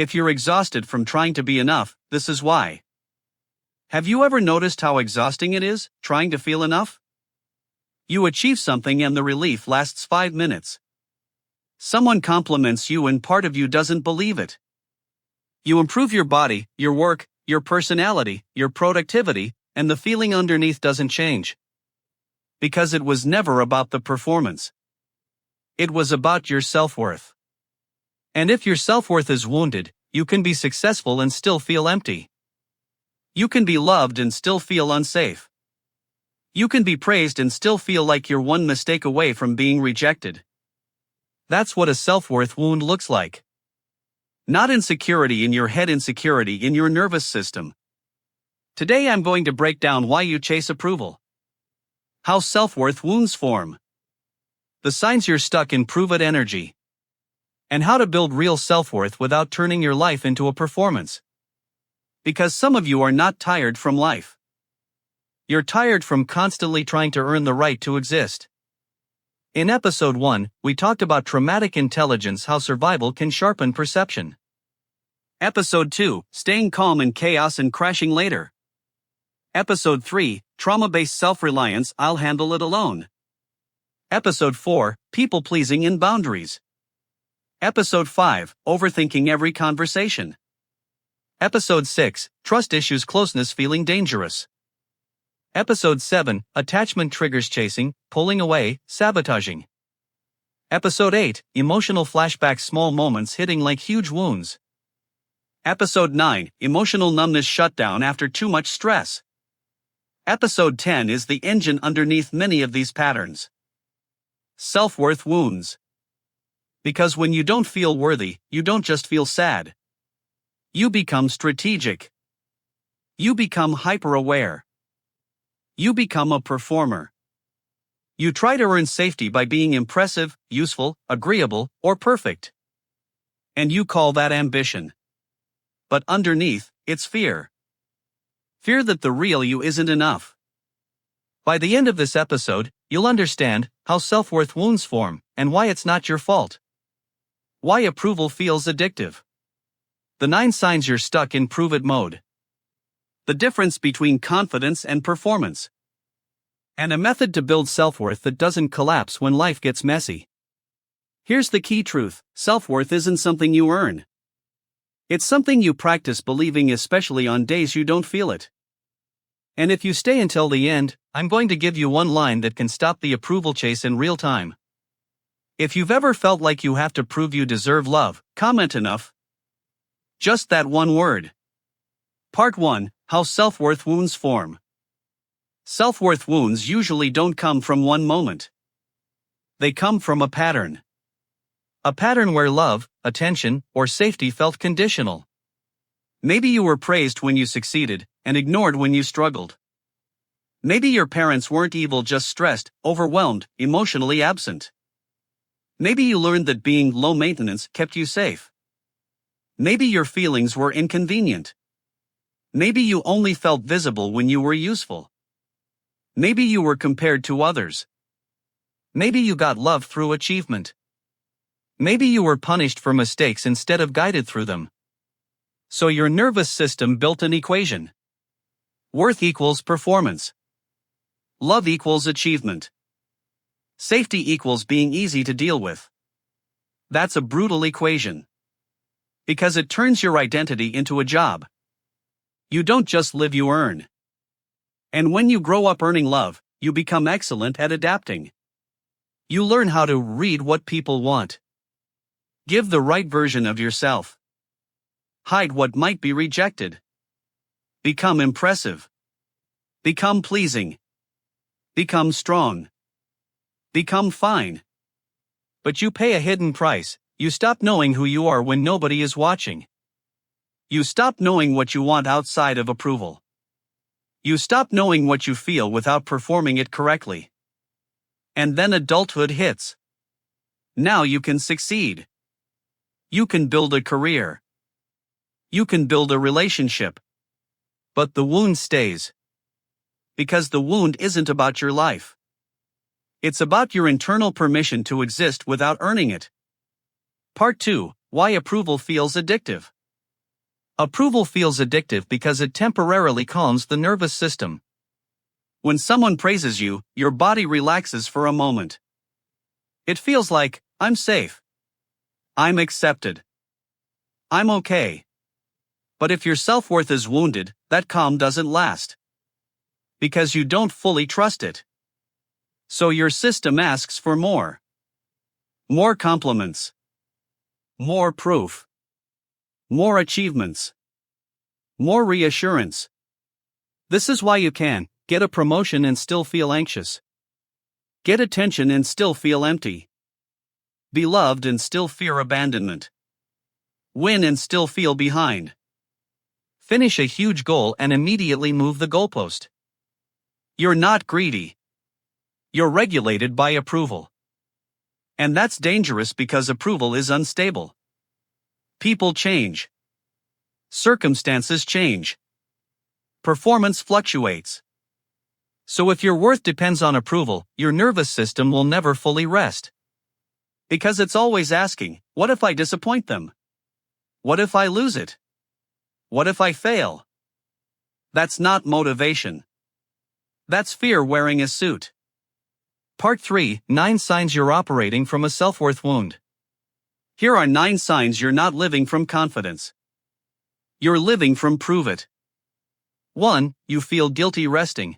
If you're exhausted from trying to be enough, this is why. Have you ever noticed how exhausting it is, trying to feel enough? You achieve something and the relief lasts 5 minutes. Someone compliments you and part of you doesn't believe it. You improve your body, your work, your personality, your productivity, and the feeling underneath doesn't change. Because it was never about the performance. It was about your self-worth. And if your self-worth is wounded, you can be successful and still feel empty. You can be loved and still feel unsafe. You can be praised and still feel like you're one mistake away from being rejected. That's what a self-worth wound looks like. Not insecurity in your head, insecurity in your nervous system. Today I'm going to break down why you chase approval. How self-worth wounds form. The signs you're stuck in prove-it energy. And how to build real self-worth without turning your life into a performance. Because some of you are not tired from life. You're tired from constantly trying to earn the right to exist. In episode 1, we talked about traumatic intelligence, how survival can sharpen perception. Episode 2, staying calm in chaos and crashing later. Episode 3, trauma-based self-reliance, I'll handle it alone. Episode 4, people-pleasing and boundaries. Episode 5, overthinking every conversation. Episode 6, trust issues, closeness feeling dangerous. Episode 7, attachment triggers, chasing, pulling away, sabotaging. Episode 8, emotional flashbacks, small moments hitting like huge wounds. Episode 9, emotional numbness, shutdown after too much stress. Episode 10 is the engine underneath many of these patterns. Self-worth wounds. Because when you don't feel worthy, you don't just feel sad. You become strategic. You become hyper-aware. You become a performer. You try to earn safety by being impressive, useful, agreeable, or perfect. And you call that ambition. But underneath, it's fear. Fear that the real you isn't enough. By the end of this episode, you'll understand how self-worth wounds form and why it's not your fault. Why approval feels addictive. The 9 signs you're stuck in prove-it mode. The difference between confidence and performance. And a method to build self-worth that doesn't collapse when life gets messy. Here's the key truth: self-worth isn't something you earn. It's something you practice believing, especially on days you don't feel it. And if you stay until the end, I'm going to give you one line that can stop the approval chase in real time. If you've ever felt like you have to prove you deserve love, comment enough. Just that one word. Part 1, how self-worth wounds form. Self-worth wounds usually don't come from one moment. They come from a pattern. A pattern where love, attention, or safety felt conditional. Maybe you were praised when you succeeded, and ignored when you struggled. Maybe your parents weren't evil, just stressed, overwhelmed, emotionally absent. Maybe you learned that being low maintenance kept you safe. Maybe your feelings were inconvenient. Maybe you only felt visible when you were useful. Maybe you were compared to others. Maybe you got love through achievement. Maybe you were punished for mistakes instead of guided through them. So your nervous system built an equation. Worth equals performance. Love equals achievement. Safety equals being easy to deal with. That's a brutal equation. Because it turns your identity into a job. You don't just live, you earn. And when you grow up earning love, you become excellent at adapting. You learn how to read what people want. Give the right version of yourself. Hide what might be rejected. Become impressive. Become pleasing. Become strong. Become fine. But you pay a hidden price. You stop knowing who you are when nobody is watching. You stop knowing what you want outside of approval. You stop knowing what you feel without performing it correctly. And then adulthood hits. Now you can succeed. You can build a career. You can build a relationship. But the wound stays. Because the wound isn't about your life. It's about your internal permission to exist without earning it. Part 2, why approval feels addictive. Approval feels addictive because it temporarily calms the nervous system. When someone praises you, your body relaxes for a moment. It feels like, I'm safe. I'm accepted. I'm okay. But if your self-worth is wounded, that calm doesn't last. Because you don't fully trust it. So your system asks for more. More compliments. More proof. More achievements. More reassurance. This is why you can get a promotion and still feel anxious. Get attention and still feel empty. Be loved and still fear abandonment. Win and still feel behind. Finish a huge goal and immediately move the goalpost. You're not greedy. You're regulated by approval. And that's dangerous because approval is unstable. People change. Circumstances change. Performance fluctuates. So if your worth depends on approval, your nervous system will never fully rest. Because it's always asking, what if I disappoint them? What if I lose it? What if I fail? That's not motivation. That's fear wearing a suit. Part 3: 9 Signs You're Operating from a Self-Worth Wound. Here are 9 signs you're not living from confidence. You're living from prove it. 1. You feel guilty resting.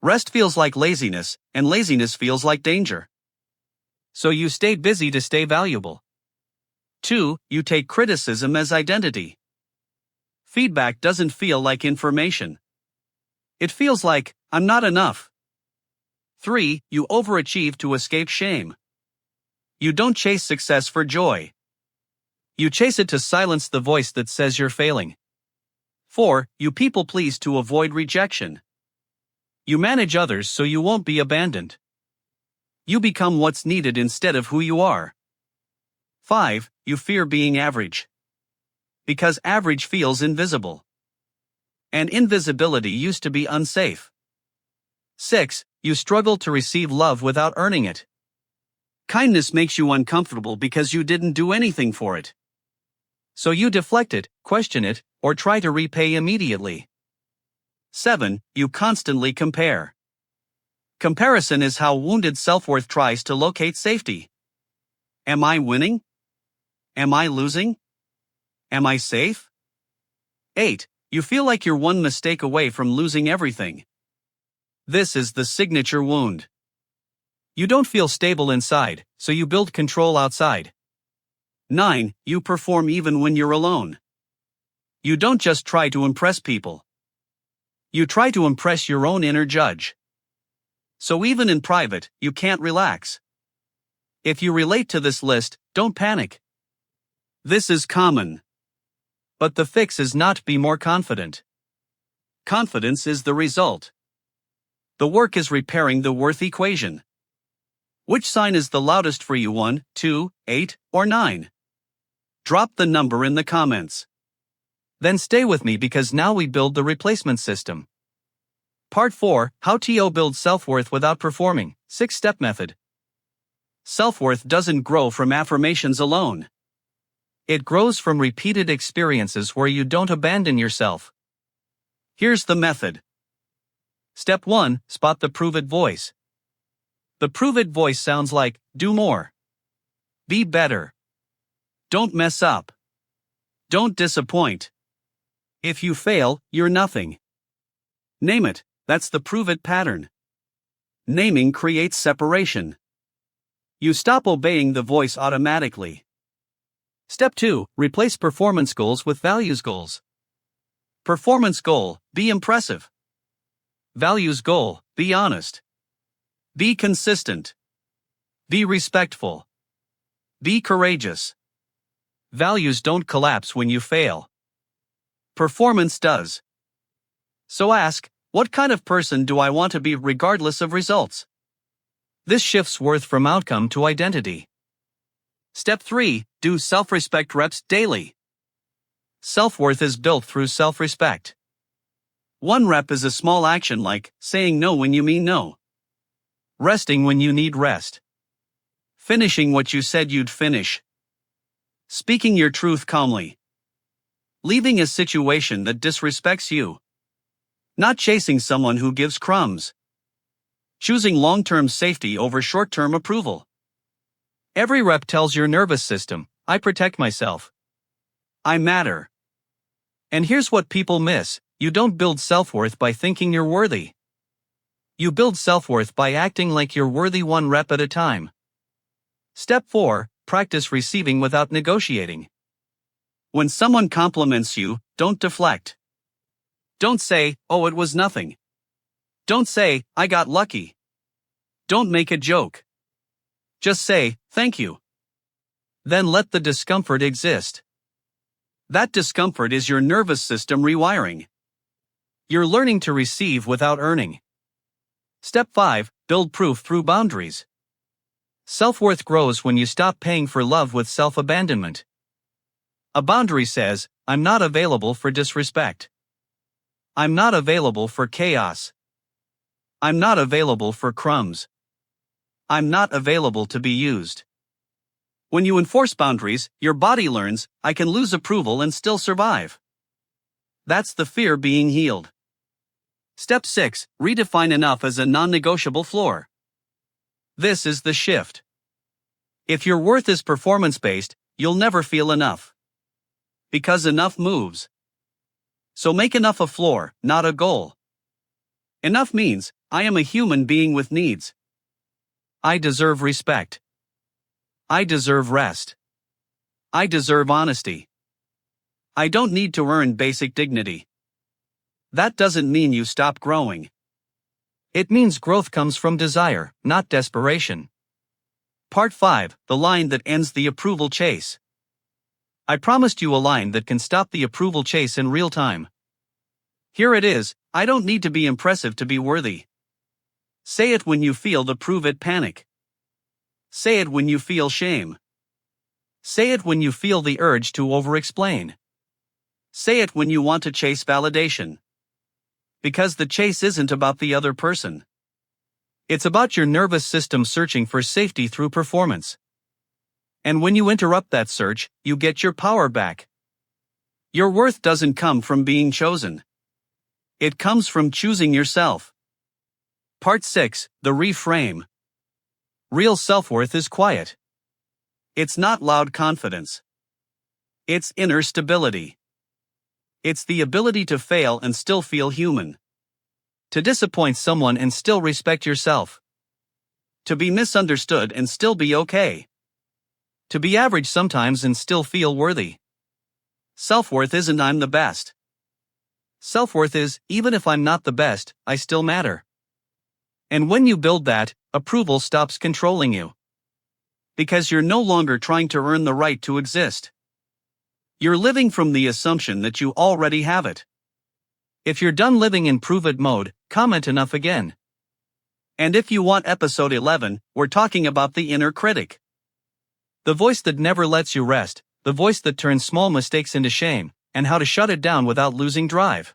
Rest feels like laziness, and laziness feels like danger. So you stay busy to stay valuable. 2. You take criticism as identity. Feedback doesn't feel like information. It feels like, I'm not enough. 3. You overachieve to escape shame. You don't chase success for joy. You chase it to silence the voice that says you're failing. 4. You people please to avoid rejection. You manage others so you won't be abandoned. You become what's needed instead of who you are. 5. You fear being average. Because average feels invisible. And invisibility used to be unsafe. 6. You struggle to receive love without earning it. Kindness makes you uncomfortable because you didn't do anything for it. So you deflect it, question it, or try to repay immediately. 7. You constantly compare. Comparison is how wounded self-worth tries to locate safety. Am I winning? Am I losing? Am I safe? 8. You feel like you're one mistake away from losing everything. This is the signature wound. You don't feel stable inside, so you build control outside. 9. You perform even when you're alone. You don't just try to impress people. You try to impress your own inner judge. So even in private, you can't relax. If you relate to this list, don't panic. This is common. But the fix is not be more confident. Confidence is the result. The work is repairing the worth equation. Which sign is the loudest for you? 1, 2, 8, or 9? Drop the number in the comments. Then stay with me because now we build the replacement system. Part 4: How to build self-worth without performing. 6-step method. Self-worth doesn't grow from affirmations alone. It grows from repeated experiences where you don't abandon yourself. Here's the method. Step 1: Spot the prove-it voice. The prove-it voice sounds like, do more. Be better. Don't mess up. Don't disappoint. If you fail, you're nothing. Name it. That's the prove-it pattern. Naming creates separation. You stop obeying the voice automatically. Step 2: Replace performance goals with values goals. Performance goal: be impressive. Values goal: be honest. Be consistent. Be respectful. Be courageous. Values don't collapse when you fail. Performance does. So ask, what kind of person do I want to be regardless of results? This shifts worth from outcome to identity. Step 3: do self-respect reps daily. Self-worth is built through self-respect. 1 rep is a small action like saying no when you mean no. Resting when you need rest. Finishing what you said you'd finish. Speaking your truth calmly. Leaving a situation that disrespects you. Not chasing someone who gives crumbs. Choosing long-term safety over short-term approval. Every rep tells your nervous system, I protect myself. I matter. And here's what people miss: you don't build self-worth by thinking you're worthy. You build self-worth by acting like you're worthy, one rep at a time. Step 4. Practice receiving without negotiating. When someone compliments you, don't deflect. Don't say, oh, it was nothing. Don't say, I got lucky. Don't make a joke. Just say, thank you. Then let the discomfort exist. That discomfort is your nervous system rewiring. You're learning to receive without earning. Step 5. Build proof through boundaries. Self-worth grows when you stop paying for love with self-abandonment. A boundary says, I'm not available for disrespect. I'm not available for chaos. I'm not available for crumbs. I'm not available to be used. When you enforce boundaries, your body learns, I can lose approval and still survive. That's the fear being healed. Step 6. Redefine enough as a non-negotiable floor. This is the shift. If your worth is performance-based, you'll never feel enough. Because enough moves. So make enough a floor, not a goal. Enough means, I am a human being with needs. I deserve respect. I deserve rest. I deserve honesty. I don't need to earn basic dignity. That doesn't mean you stop growing. It means growth comes from desire, not desperation. Part 5. The line that ends the approval chase. I promised you a line that can stop the approval chase in real time. Here it is, I don't need to be impressive to be worthy. Say it when you feel the prove it panic. Say it when you feel shame. Say it when you feel the urge to over-explain. Say it when you want to chase validation. Because the chase isn't about the other person. It's about your nervous system searching for safety through performance. And when you interrupt that search, you get your power back. Your worth doesn't come from being chosen. It comes from choosing yourself. Part 6. The REFRAME. Real self-worth is quiet. It's not loud confidence. It's inner stability. It's the ability to fail and still feel human. To disappoint someone and still respect yourself. To be misunderstood and still be okay. To be average sometimes and still feel worthy. Self-worth isn't I'm the best. Self-worth is, even if I'm not the best, I still matter. And when you build that, approval stops controlling you. Because you're no longer trying to earn the right to exist. You're living from the assumption that you already have it. If you're done living in prove-it mode, comment enough again. And if you want episode 11, we're talking about the inner critic. The voice that never lets you rest, the voice that turns small mistakes into shame, and how to shut it down without losing drive.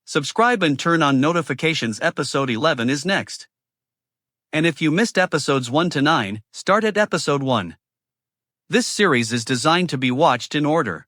Subscribe and turn on notifications. Episode 11 is next. And if you missed episodes 1 to 9, start at episode 1. This series is designed to be watched in order.